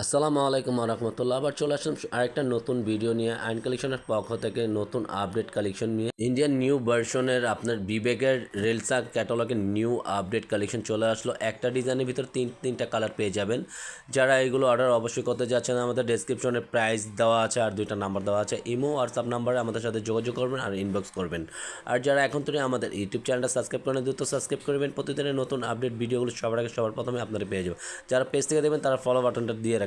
আসসালামু আলাইকুম রহমতুল্লাহ। আবার চলে আসলাম আরেকটা নতুন ভিডিও নিয়ে। আইন কালেকশনের পক্ষ থেকে নতুন আপডেট কালেকশন নিয়ে ইন্ডিয়ান নিউ ভার্সনের আপনার বিবেকের রেলসা ক্যাটালগের নিউ আপডেট কালেকশন চলে আসলো। একটা ডিজাইনের ভিতর তিনটা কালার পেয়ে যাবেন। যারা এগুলো অর্ডার অবশ্যই করতে যাচ্ছেন, আমাদের ডেসক্রিপশনে প্রাইস দেওয়া আছে আর দুইটা নাম্বার দেওয়া আছে। ইমো হোয়াটসঅ্যাপ নাম্বারে আমাদের সাথে যোগাযোগ করবেন আর ইনবক্স করবেন। আর যারা এখন থেকে আমাদের ইউটিউব চ্যানেলটা সাবস্ক্রাইব করেন, দ্রুত সাবস্ক্রাইব করবেন। প্রতিদিনের নতুন আপডেট ভিডিওগুলো সবার আগে সবার প্রথমে আপনারা পেয়ে যাবেন। যারা পেজ থেকে দেবেন তারা ফলো বাটনটা দিয়ে রাখবেন।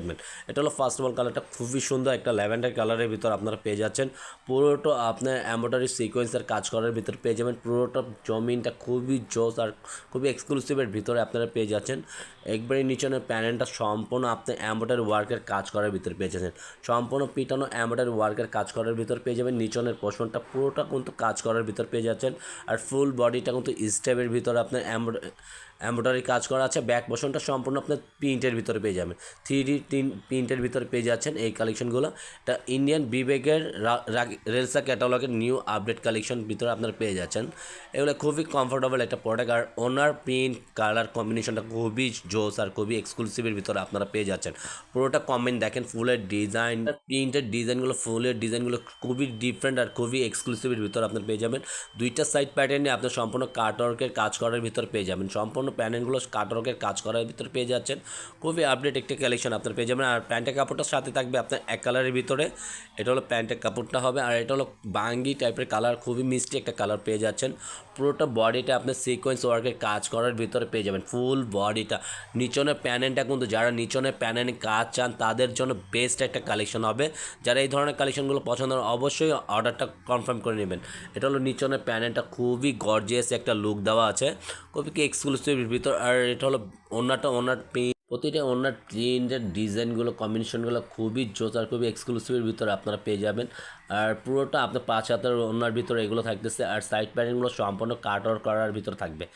এটা হলো ফার্স্ট অফ অল কালারটা খুবই সুন্দর, একটা ল্যাভেন্ডার কালারের ভিতর আপনারা পেয়ে যাচ্ছেন। পুরোটা আপনার এমব্রয়ডারি সিকোয়েন্সের কাজ করার ভিতর পেয়ে যাবেন। পুরোটা জমিনটা খুবই জোস আর খুবই এক্সক্লুসিভের ভিতরে আপনারা পেয়ে যাচ্ছেন। একবারে নিচনের প্যানেলটা সম্পূর্ণ আপনি এমব্রয়ডারি ওয়ার্কের কাজ করার ভিতর পেয়ে যাচ্ছেন। সম্পূর্ণ পিটানো এমব্রয়ডারি ওয়ার্কের কাজ করার ভিতর পেয়ে যাবেন। নিচনের পোর্শনটা পুরোটা কিন্তু কাজ করার ভিতর পেয়ে যাচ্ছেন। আর ফুল বডিটা কিন্তু স্টেপের ভিতরে আপনার এমব্রয়ডারি কাজ করা আছে। ব্যাক পোর্শনটা সম্পূর্ণ আপনার প্রিন্টের ভিতরে পেয়ে যাবেন। 3D প্রিন্টের ভিতরে পেয়ে যাচ্ছেন এই কালেকশনগুলো। এটা ইন্ডিয়ান বিবেকের রেলসা ক্যাটালগের নিউ আপডেট কালেকশন ভিতরে আপনারা পেয়ে যাচ্ছেন। এগুলো খুবই কমফোর্টেবল একটা প্রোডাক্ট। আর ওনার প্রিন্ট কালার কম্বিনেশনটা খুবই জোস আর খুবই এক্সক্লুসিভের ভিতরে আপনারা পেয়ে যাচ্ছেন। পুরোটা কমেন্ট দেখেন, ফুলের ডিজাইন, প্রিন্টের ডিজাইনগুলো, ফুলের ডিজাইনগুলো খুবই ডিফারেন্ট আর খুবই এক্সক্লুসিভের ভিতরে আপনারা পেয়ে যাবেন। দুইটা সাইড প্যাটার্নে আপনার সম্পূর্ণ কাটওয়ার্কের কাজ করার ভিতর পেয়ে যাবেন। সম্পূর্ণ প্যানেলগুলো কাটওয়ার্কের কাজ করার ভিতর পেয়ে যাচ্ছেন। খুবই আপডেট একটা কালেকশন আপনার পেয়ে যাবেন। আর প্যান্টের কাপড়টার সাথে থাকবে আপনার এক কালারের ভিতরে। এটা হলো প্যান্টের কাপড়টা হবে। আর এটা হলো বাঙ্গি টাইপের কালার, খুবই মিষ্টি একটা কালার পেয়ে যাচ্ছেন। পুরোটা বডিটা আপনার সিকোয়েন্স ওয়ার্কের কাজ করার ভিতরে পেয়ে যাবেন। ফুল বডিটা নিচনের প্যানেলটা কিন্তু যারা নিচনের প্যানেলে কাজ চান তাদের জন্য বেস্ট একটা কালেকশন হবে। যারা এই ধরনের কালেকশনগুলো পছন্দ হয় অবশ্যই অর্ডারটা কনফার্ম করে নেবেন। এটা হলো নিচনের প্যানেলটা খুবই গর্জিয়াস একটা লুক দেওয়া আছে, খুবই কি এক্সক্লুসিভের ভিতর। আর এটা হলো ওনার প্রতিটা ওনার প্রিন্টের ডিজাইনগুলো, কম্বিনেশনগুলো খুবই জোস আর খুবই এক্সক্লুসিভের ভিতরে আপনারা পেয়ে যাবেন। আর পুরোটা আপনার 5 হাতের ওনার ভিতরে এগুলো থাকতেছে। আর সাইড প্যানেলগুলো সম্পূর্ণ কাটওয়ার্ক করার ভিতর থাকবে।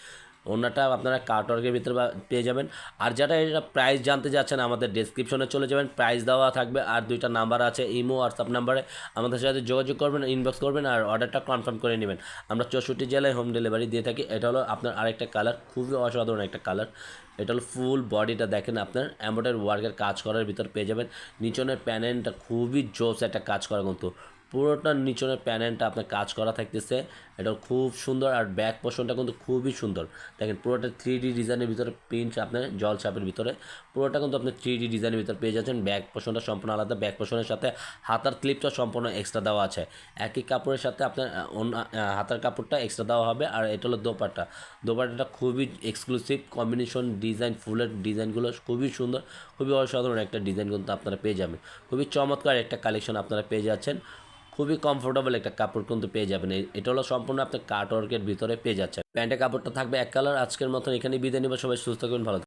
ওনাটা আপনারা কাটওয়ার্কের ভিতরে পেয়ে যাবেন। আর যারা এটা প্রাইস জানতে যাচ্ছেন আমাদের ডেসক্রিপশনে চলে যাবেন, প্রাইস দেওয়া থাকবে। আর দুইটা নাম্বার আছে, ইমো হোয়াটসঅ্যাপ নাম্বারে আমাদের সাথে যোগাযোগ করবেন, ইনবক্স করবেন আর অর্ডারটা কনফার্ম করে নেবেন। আমরা 64 জেলায় হোম ডেলিভারি দিয়ে থাকি। এটা হলো আপনার আরেকটা কালার, খুবই অসাধারণ একটা কালার। এটা হলো ফুল বডিটা দেখেন, আপনার এমব্রয়ডারি ওয়ার্কের কাজ করার ভিতর পেয়ে যাবেন। নিচনের প্যানেলটা খুবই জোস একটা কাজ করা, কিন্তু পুরোটা নিচনের প্যানেলটা আপনার কাজ করা থাকতেছে। এটা খুব সুন্দর। আর ব্যাক পোর্শনটা কিন্তু খুবই সুন্দর দেখেন, পুরোটা 3D ডিজাইনের ভিতরে প্রিন্ট আপনার জল ছাপের ভিতরে পুরোটা কিন্তু আপনি 3D ডিজাইনের ভিতরে পেয়ে যাচ্ছেন। ব্যাক পোর্শনটা সম্পূর্ণ আলাদা। ব্যাক পোর্শনের সাথে হাতার ক্লিপটা সম্পূর্ণ এক্সট্রা দেওয়া আছে। একই কাপড়ের সাথে আপনার হাতার কাপড়টা এক্সট্রা দেওয়া হবে। আর এটা হলো দোপাট্টাটা খুবই এক্সক্লুসিভ কম্বিনেশন, ডিজাইন, ফুলের ডিজাইনগুলো খুবই সুন্দর, খুবই অসাধারণ একটা ডিজাইন কিন্তু আপনারা পেয়ে যাবেন। খুবই চমৎকার একটা কালেকশন আপনারা পেয়ে যাচ্ছেন। খুবই কমফোর্টেবল একটা কাপড় কিন্তু পেয়ে যাবেন। এটা হলো সম্পূর্ণ আপনার কাটওয়ার্কের ভিতরে পেয়ে যাচ্ছেন। প্যান্টের কাপড়টা থাকবে এক কালার। আজকের মতন এখানে বিদায় নিব। সবাই সুস্থ থাকবেন, ভালো থাকবেন।